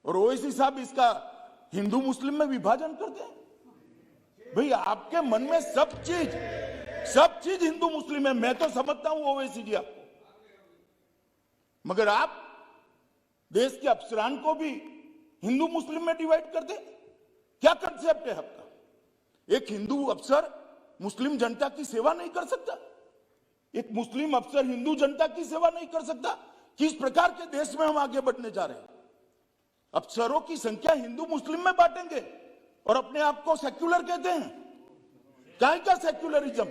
और ओवैसी साहब इसका हिंदू मुस्लिम में विभाजन करते हैं। भाई आपके मन में सब चीज हिंदू मुस्लिम है, मैं तो समझता हूं ओवैसी जी आपको, मगर आप देश के अफसरान को भी हिंदू मुस्लिम में डिवाइड कर दे। क्या कंसेप्ट है आपका? एक हिंदू अफसर मुस्लिम जनता की सेवा नहीं कर सकता, एक मुस्लिम अफसर हिंदू जनता की सेवा नहीं कर सकता। किस प्रकार के देश में हम आगे बढ़ने जा रहे हैं? अफसरों की संख्या हिंदू मुस्लिम में बांटेंगे और अपने आप को सेक्युलर कहते हैं। काय का सेक्युलरिज्म?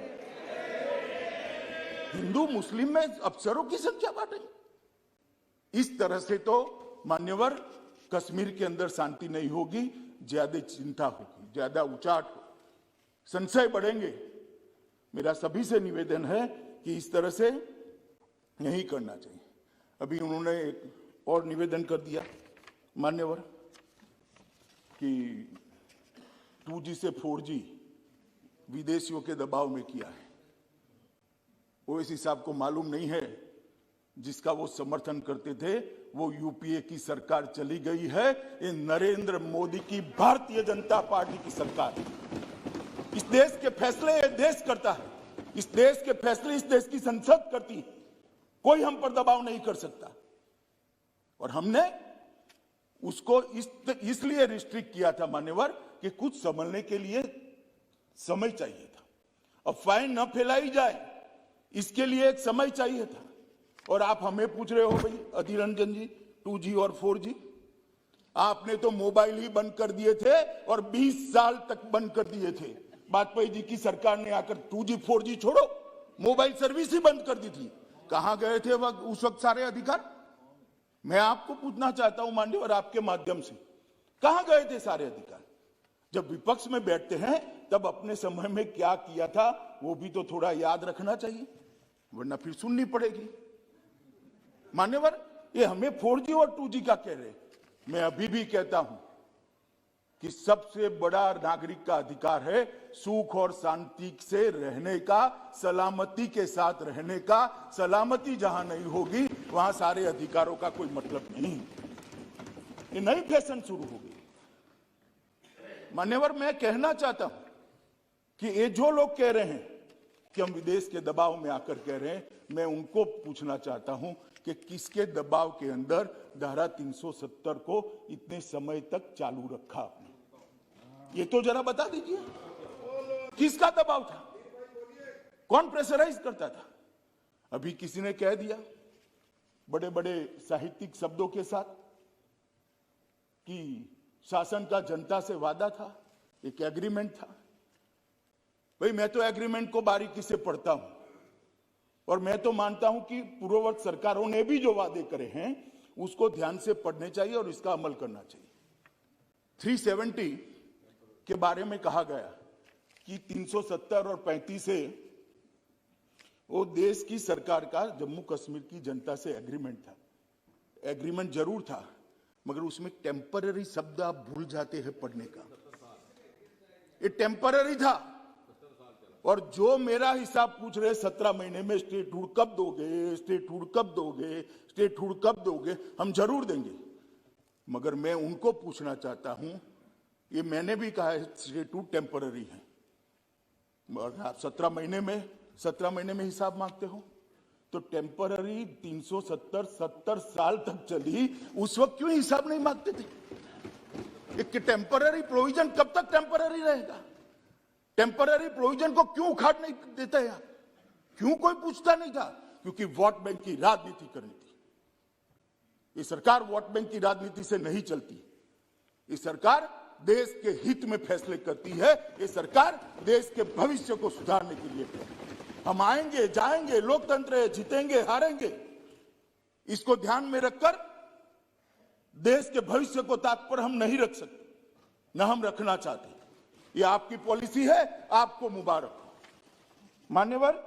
हिंदू मुस्लिम में अफसरों की संख्या बांटेंगे। इस तरह से तो मान्यवर कश्मीर के अंदर शांति नहीं होगी, ज्यादा चिंता होगी, ज्यादा उचाट होगी, संशय बढ़ेंगे। मेरा सभी से निवेदन है कि इस तरह से नहीं करना चाहिए। अभी उन्होंने एक और निवेदन कर दिया मान्यवर कि 2G से 4G विदेशियों के दबाव में किया है। ओवैसी साहब को मालूम नहीं है जिसका वो समर्थन करते थे वो यूपीए की सरकार चली गई है। ये नरेंद्र मोदी की भारतीय जनता पार्टी की सरकार है। इस देश के फैसले ये देश करता है, इस देश के फैसले इस देश की संसद करती है। कोई हम पर दबाव नहीं कर सकता। और हमने उसको इसलिए रिस्ट्रिक्ट किया था मान्यवर कि कुछ संभलने के लिए समय चाहिए था। अफवाहें न फैलाई जाए इसके लिए एक समय चाहिए था। और आप हमें पूछ रहे हो भाई अधीर रंजन जी 2G और 4G, आपने तो मोबाइल ही बंद कर दिए थे और 20 साल तक बंद कर दिए थे। वाजपेयी जी की सरकार ने आकर 2G 4G छोड़ो, मोबाइल सर्विस ही बंद कर दी थी। कहां गए थे उस वक्त सारे अधिकार? मैं आपको पूछना चाहता हूं माननीय आपके माध्यम से, कहां गए थे सारे अधिकार? जब विपक्ष में बैठते हैं तब अपने समय में क्या किया था वो भी तो थोड़ा याद रखना चाहिए, वरना फिर सुननी पड़ेगी। मान्यवर ये हमें 4G और 2G का कह रहे, मैं अभी भी कहता हूं कि सबसे बड़ा नागरिक का अधिकार है सुख और शांति से रहने का, सलामती के साथ रहने का। सलामती जहां नहीं होगी वहां सारे अधिकारों का कोई मतलब नहीं। ये नई फैशन शुरू हो गई। मान्यवर मैं कहना चाहता हूं कि ये जो लोग कह रहे हैं कि हम विदेश के दबाव में आकर कह रहे हैं, मैं उनको पूछना चाहता हूं कि किसके दबाव के अंदर धारा 370 को इतने समय तक चालू रखा आपने? ये तो जरा बता दीजिए, किसका दबाव था? कौन प्रेशराइज करता था? अभी किसी ने कह दिया बड़े बड़े साहित्यिक शब्दों के साथ कि शासन का जनता से वादा था, एक एग्रीमेंट था। भाई मैं तो एग्रीमेंट को बारीकी से पढ़ता हूं और मैं तो मानता हूं कि पूर्ववर्ती सरकारों ने भी जो वादे करे हैं उसको ध्यान से पढ़ने चाहिए और इसका अमल करना चाहिए। 370 के बारे में कहा गया कि 370 और 35 से वो देश की सरकार का जम्मू कश्मीर की जनता से एग्रीमेंट था। एग्रीमेंट जरूर था मगर उसमें टेम्पररी शब्द आप भूल जाते हैं पढ़ने का। ये टेम्पररी था। और जो मेरा हिसाब पूछ रहे 17 महीने में स्टेटहुड कब दोगे, स्टेटहुड कब दोगे, स्टेटहुड कब दोगे, हम जरूर देंगे। मगर मैं उनको पूछना चाहता हूं, ये मैंने भी कहा है स्टेटहुड टेम्पररी है, मगर आप 17 महीने में हिसाब मांगते हो तो टेम्पररी 370 साल तक चली, उस वक्त क्यों हिसाब नहीं मांगते थे? एक टेम्पररी प्रोविजन कब तक टेम्पररी रहेगा? टेम्पररी प्रोविजन को क्यों उखाड़ नहीं देते यार? क्यों कोई पूछता नहीं था? क्योंकि वोट बैंक की राजनीति करनी थी। ये सरकार वोट बैंक की राजनीति से नहीं चलती। ये सरकार देश के हित में फैसले करती है। ये सरकार देश के भविष्य को सुधारने के लिए है। हम आएंगे जाएंगे, लोकतंत्र है, जीतेंगे हारेंगे, इसको ध्यान में रखकर देश के भविष्य को ताक पर हम नहीं रख सकते, न हम रखना चाहते। ये आपकी पॉलिसी है, आपको मुबारक। मान्यवर।